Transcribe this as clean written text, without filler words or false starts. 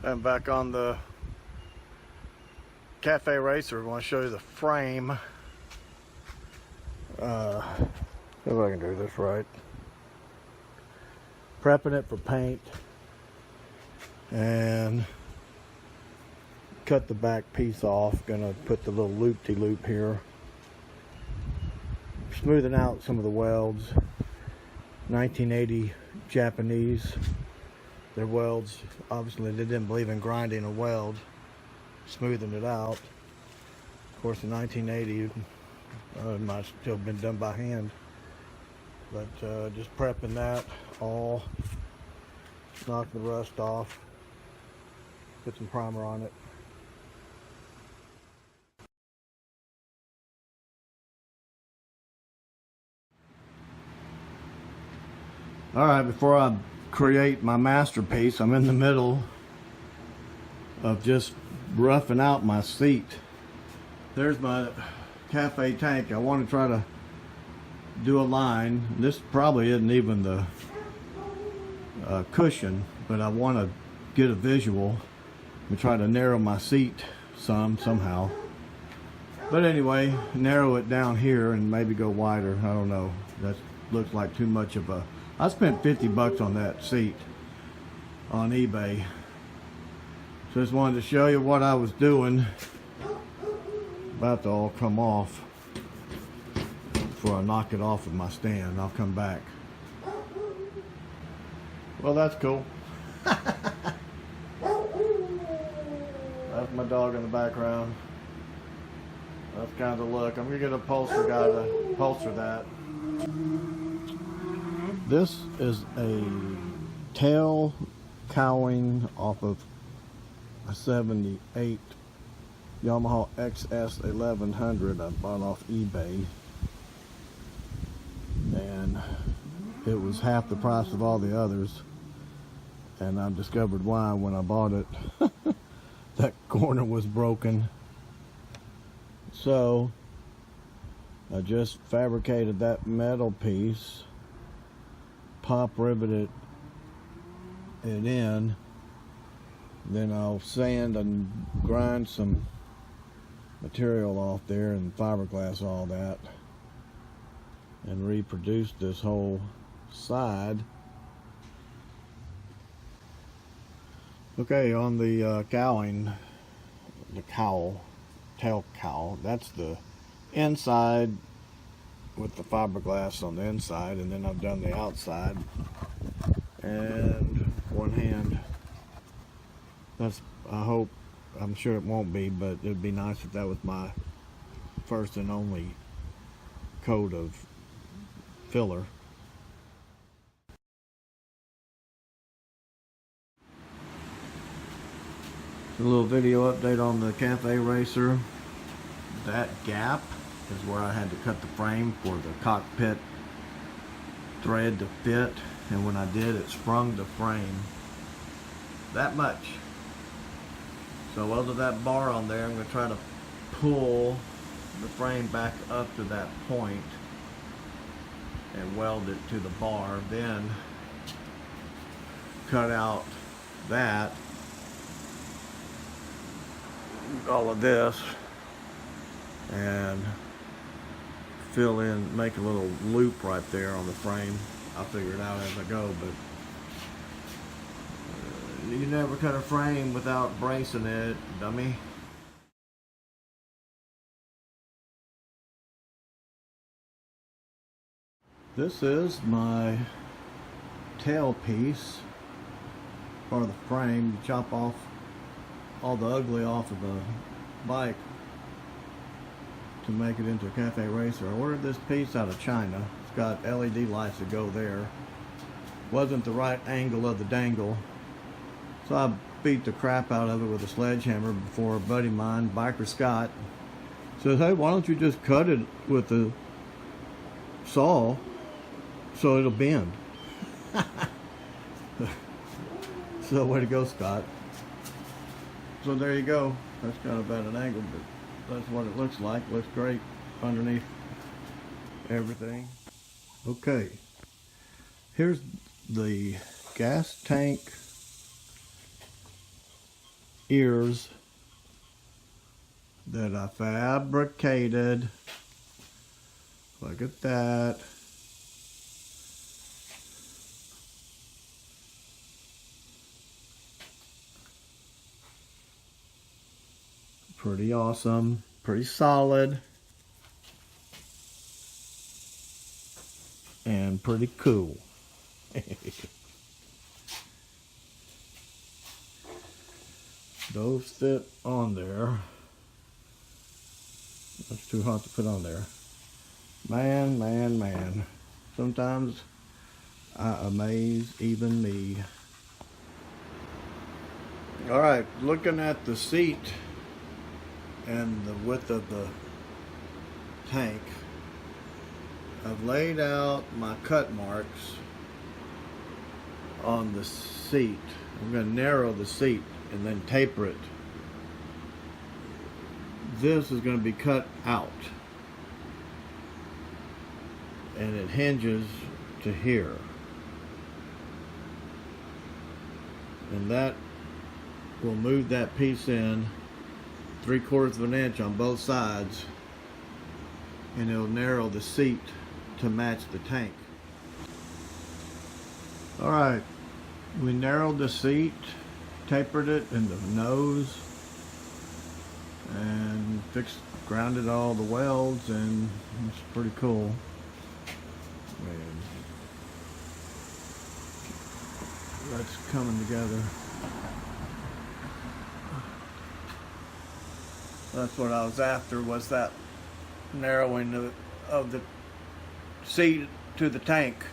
And back on the Cafe Racer, I want to show you the frame. If I can do this right. Prepping it for paint and cut the back piece off. Gonna put the little loop-de-loop here. Smoothing out some of the welds. 1980 Japanese. Their welds, obviously they didn't believe in grinding a weld. Smoothing it out. Of course in 1980 it might have still been done by hand. But just prepping that all. Knock the rust off. Put some primer on it. Alright, before I create my masterpiece, I'm in the middle of just roughing out my seat. There's my cafe tank. I want to try to do a line. This probably isn't even the cushion, but I want to get a visual and try to narrow my seat somehow. But anyway, narrow it down here and maybe go wider. I don't know. That looks like too much of a... I spent 50 bucks on that seat on eBay. So just wanted to show you what I was doing. About to all come off before I knock it off of my stand. I'll come back. Well, that's cool. That's my dog in the background. That's kind of the look. I'm gonna get a upholster guy to upholster that. This is a tail cowling off of a 78 Yamaha XS 1100 I bought off eBay, and it was half the price of all the others, and I discovered why when I bought it. That corner was broken, so I just fabricated that metal piece, pop riveted it in, then I'll sand and grind some material off there and fiberglass all that and reproduce this whole side. Okay, on the cowling, the cowl, tail cowl, that's the inside with the fiberglass on the inside, and then I've done the outside. And one hand, that's, I hope, I'm sure it won't be, but it would be nice if that was my first and only coat of filler. A little video update on the Cafe Racer. That gap is where I had to cut the frame for the cockpit thread to fit, and when I did, it sprung the frame that much. So under that bar on there, I'm going to try to pull the frame back up to that point and weld it to the bar, then cut out that, all of this, and fill in, make a little loop right there on the frame. I'll figure it out as I go, but you never cut a frame without bracing it, dummy. This is my tail piece for the frame. You chop off all the ugly off of the bike to make it into a Cafe Racer. I ordered this piece out of China. It's got LED lights that go there. Wasn't the right angle of the dangle, so I beat the crap out of it with a sledgehammer before a buddy of mine, Biker Scott, says, hey, why don't you just cut it with the saw so it'll bend? So way to go, Scott. So there you go. That's kind of at an angle, but that's what it looks like. Looks great underneath everything. Okay, here's the gas tank ears that I fabricated. Look at that. Pretty awesome, pretty solid, and pretty cool. Those fit on there. That's too hot to put on there. Man, man, man. Sometimes I amaze even me. Alright, looking at the seat and the width of the tank, I've laid out my cut marks on the seat. I'm going to narrow the seat and then taper it. This is going to be cut out, and it hinges to here, and that will move that piece in 3/4 of an inch on both sides, and it'll narrow the seat to match the tank. Alright, we narrowed the seat, tapered it in the nose, and grounded all the welds, and it's pretty cool. And that's coming together. That's what I was after, was that narrowing of the seat to the tank.